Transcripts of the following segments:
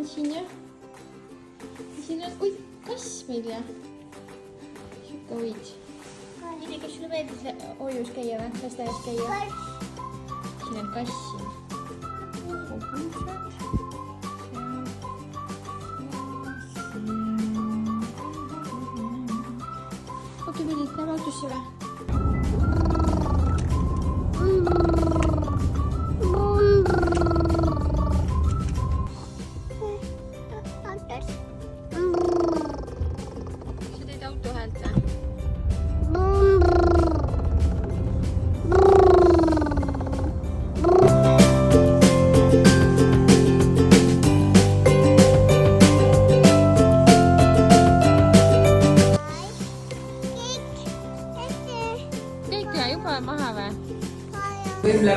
on siin ja siin on, oi, kass meil ja siuke hoid. Lili, kas sulle meeldis hoius käia või? Lasteaias käia? Siin on kass siin. Okei, Lili, lähme autosse või?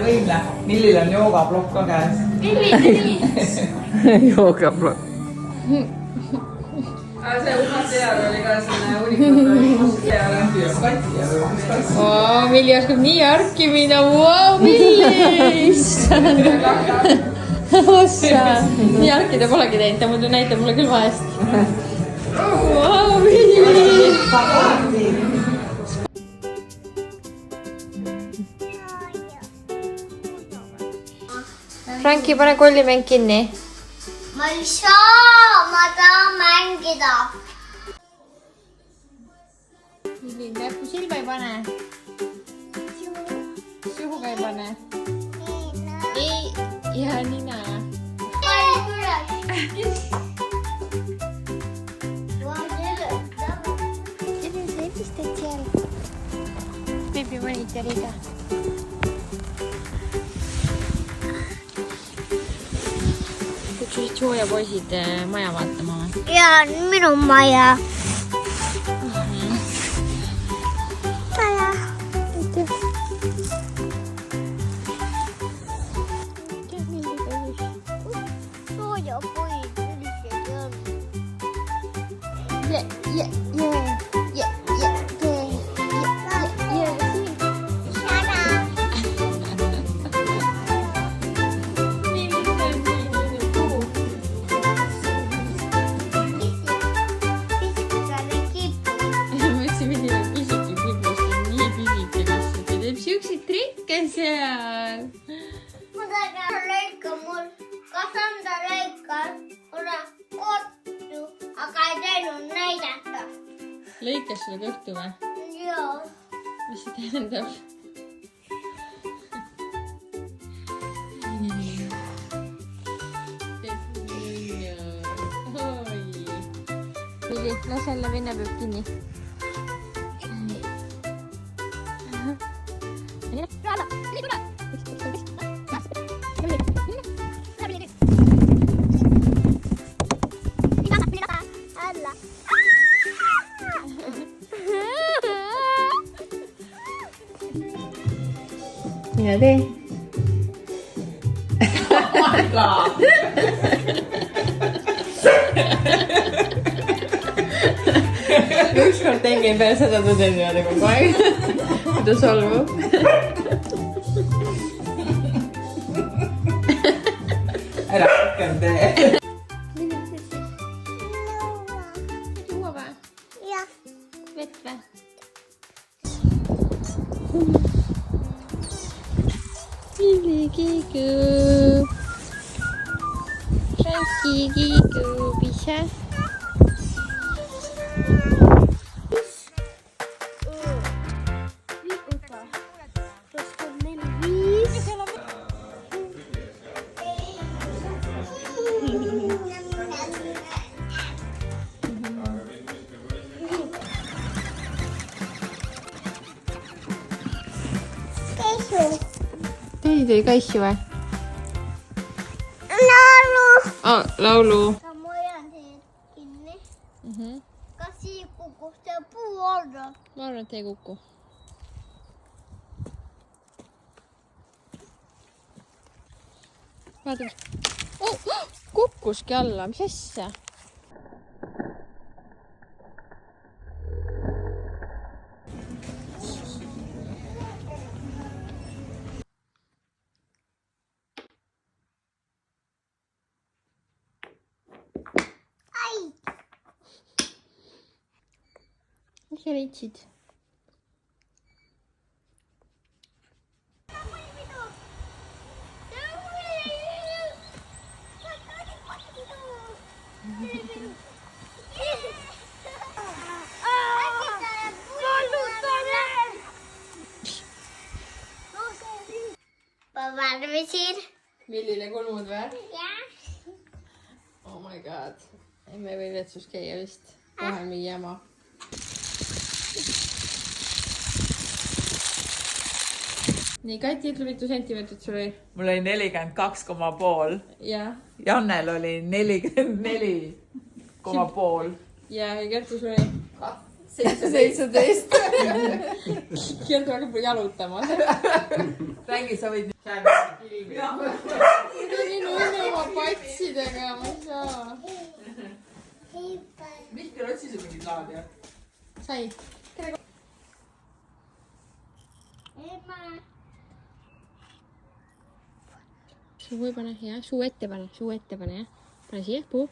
Võimle. Millil on joogablokk ka käes? Joogablokk. See umateal oli ka selline unikaalne. Milli oskab nii arki minna. Milli! Issand! Ossa! Nii arki ta polegi teinud, ta muidu näitab mulle küll vahest. Milli! Franki, pane kollimäng kinni. Ma ei saa, ma tahan mängida. Näppu silma ei pane. Suhu ka ei pane. Ei, ja nina. Sa helistad seal beebi monitoriga. Kutsusid sooja poisid maja vaatama või? Jaa, minu maja. Maja. Sooja poisid üldse on. Seal. Ma tahan leika mul. Kas on ta leikas? Kuna kohtu, aga ei teinud näidata. Lõikas sulle kõhtu või? Joo. Mis see tähendab? Lili, lase jälle vennapeab kinni. Mina tee. Ükskord tengin peale seda tõden niimoodi kogu aeg. Ta solvub. Ära rohkem tee. Juua või? Jah. Vett või? Lili Kiigu. Franki Kiigu. Pisa. Tädi tõi kaissi või? Laulu. Laulu. Ma hoian teid kinni. Kas siin kukub see puu alla? Ma arvan, et ei kuku. Vaata, kukkuski alla, mis asja? mis sa leidsid? Ma värvisin. Millile kulmud või? Jah. Oh my god. Me ei või vetsus käia vist. Kohe mingi jama. Nii, Kati, ütle, mitu sentimeetrit sul oli? mul oli 42,5. Ja. Jannel oli 44,5. Ja Kertu sul oli? 17. Kertu hakkab jalutama. Räägi, sa võid Nii nunnu oma patsidega, ma ei saa. Mihkel, otsi sa mingid laad, jah? Sai. Suu ei pane, jah. Suu ette pane, jah. Pane siia, puu.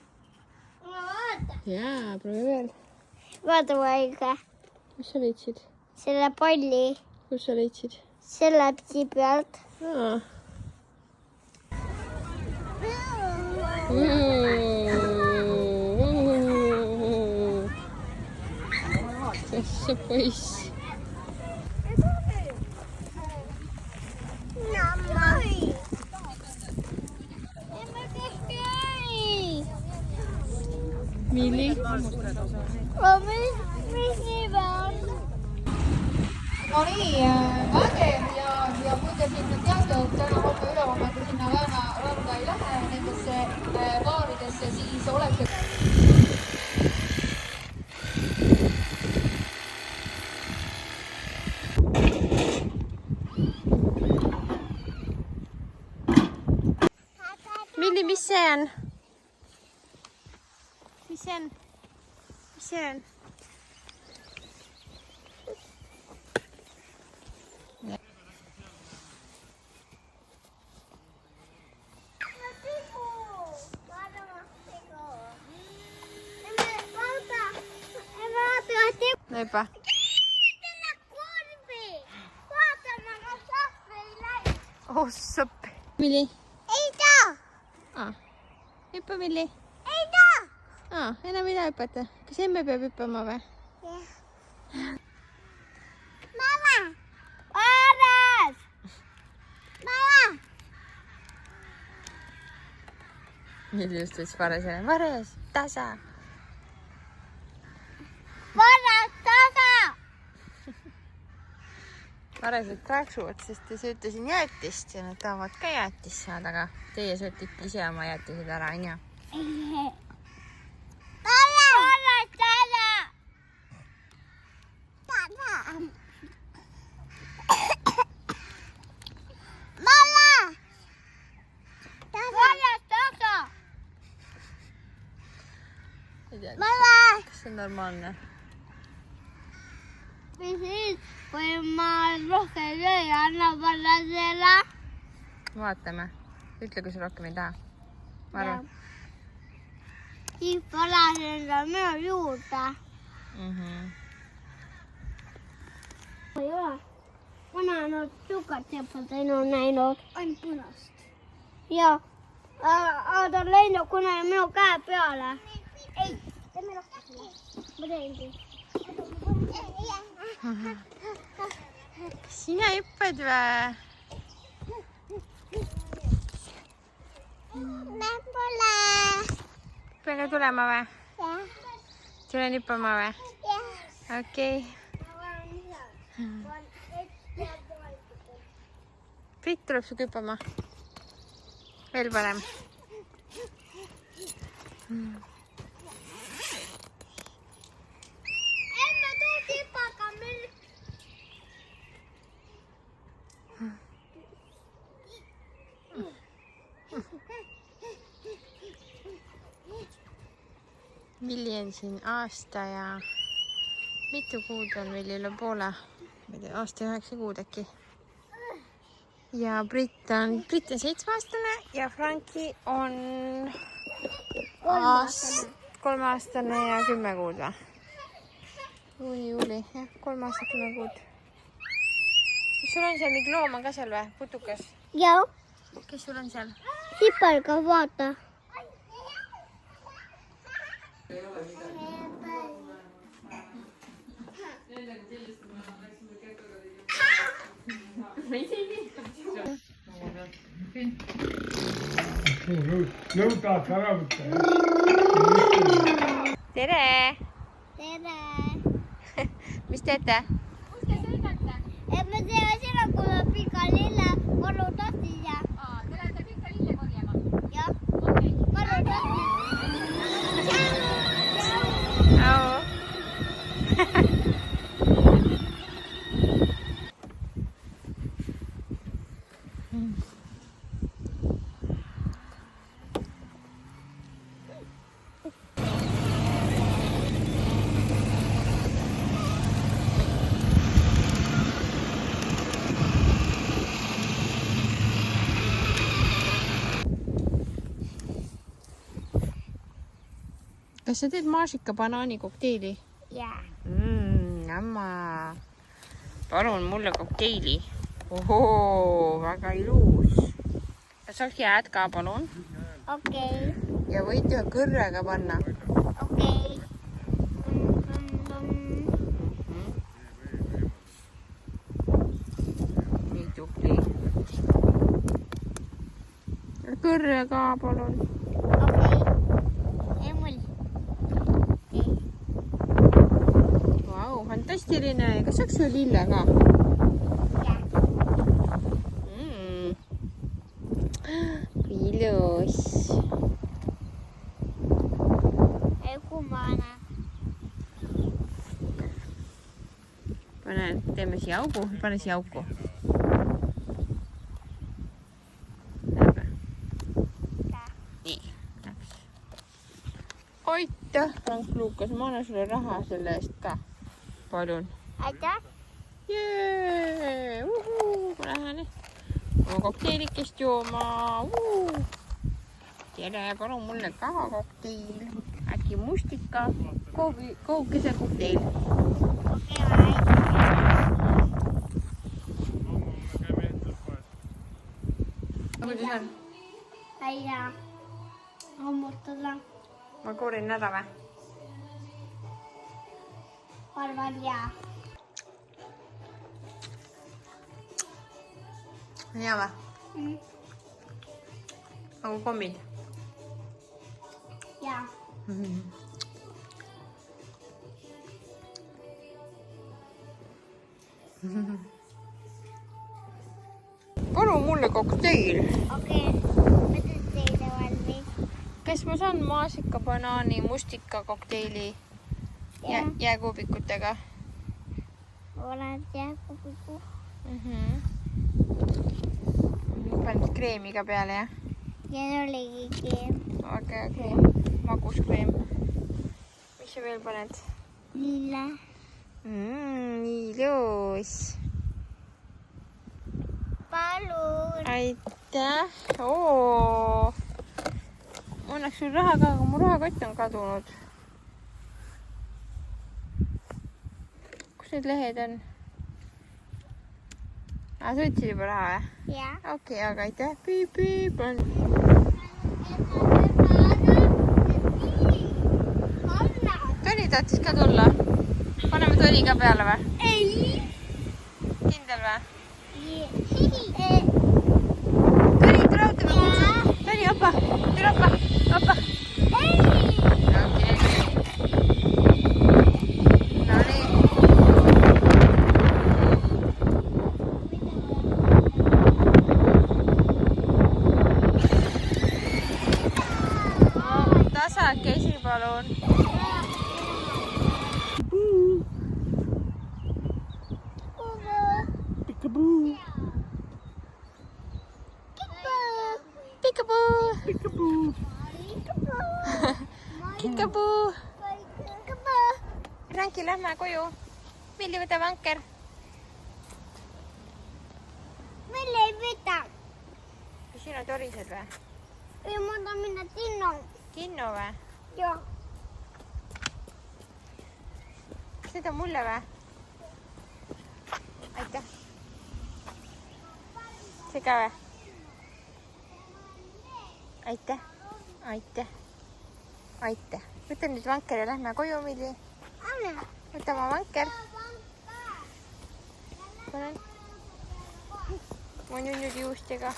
Ma vaatan. Jaa, proovi veel. Vaata vaikä. Kus sa leidsid? Selle palli. Kus sa leidsid? Selle psi pealt. Aa. Tässä pois. Milli? No niin, väkev ja kui te sinna teate, et täna homme ülehomme te sinna randa ei lähe nendesse baaridesse, siis olete... Milli, mis see on? Mis see on? Mis see on? Näipä. Oh, soppi. Milli? Ei taa! Hüppa, Milli. Ei taa! Enam ei taha hüpata. Kas emme peab hüppama või? Mama! Varas! Mama! Milli just ütles Varesele. Vares, tasa. Varas tasa! Varesed praaksuvad, sest te sööte siin jäätist ja nad tahavad ka jäätist saada, aga teie sööte ikka ise oma jäätised ära, on ju? Varas tasa! Tasa! Mama! Varas tasa! Mama! Kas see on normaalne? Mis siis, kui ma rohkem ei anna Varasele? Vaatame. Ütle, kui sa rohkem ei taha. Ma arvan. Siis Varas enda minu juurde. Ei ole. Mina olen olnud sukat seppa teinud näinud. Ainult punast. Jaa. Aga ta on läinud kuna minu käe peale. Ei, teeme rohkem selle. Ma teengi. Kas sina hüppad või? Me pole. Peale tulema või? Jah. Tulen hüppama või? Jah. Okei. Priit tuleb su hüppama. Veel parem. Emme tuu tipaka meil. Milli on siin aasta ja mitu kuud on veel üle poole? Ma ei tea, aasta 9 kuud äkki. Ja Brit on 7-aastane ja Franki on 3-aastane ja 10 kuud või? juuni, juuli, jah, 3 aastat 10 kuud. Kas sul on seal mingi loom on ka seal või? Putukas? Joo. Kes sul on seal? Sipelga, vaata. Nõudad ära võtta. Tere! Tere! Mis teete? Me teeme selle, kui me pika lille maru tassis ja... Te lähete pikka lille korjama? Jah. Maru tassis. Au! Kas sa teed maasika banaani kokteili? Jaa. Jamma. Palun mulle kokteili. Ohoo, väga ilus. Kas saaks jääd ka, palun? Okei. Ja võid ühe kõrrega panna. Okei. Nii tubli. Kõrre ka, palun. Okei. Emul. Vau, fantastiline. Kas saaks ühe lille ka? Jaa. Ilus. Ei kummane. Teeme siia augu. Pane siia auku. Nii, läks. Aitäh, Frank Lukas. Ma annan sulle raha selle eest ka. Palun. Aitäh. Jee! Ma lähen oma kokteilikest jooma. Tere, palun mulle ka kokteil. Äkki mustika, kookese kokteil. Okei, vai. Kuidas on? Aia. Hammustada. Ma koorin ära või? Arvan jaa. On hea või? Mm. Nagu kommid? Jaa. Palun mulle kokteil. Okei. Ma teen teile valmis. Kas ma saan maasika, banaani, mustika kokteili jääkuubikutega? Olen jääkubiku. Paned kreemi ka peale, jah? Ja see oligi keem. Okei. Maguskreem. Mis sa veel paned? Lille. Ilus. Palun. Aitäh. Oo. Ma annaks sul raha ka, aga mu rahakott on kadunud. Kus need lehed on? Sa võtsid juba raha või? Jaa. Okei, aga aitäh. Piip. Toni tahtis ka tulla. Paneme Toni ka peale või? Ei. Kindel või? Toni, tule auto peale. Toni, opa. Tule opa. Okei. No nii. Tasakesi palun. Pikapuu. Kikapuu. Franki, lähme koju. Milli võtab anker. Mille ei võta? Kas sina torised või? Ei, ma tahan minna Tinno. Kinno või? Joo. need on mulle või? Aitäh. See ka või? Aitäh. Aitäh. Aitäh. Võta nüüd vanker ja lähme koju, Milli. Võta oma vanker. Panen. Mu nunnud juustega.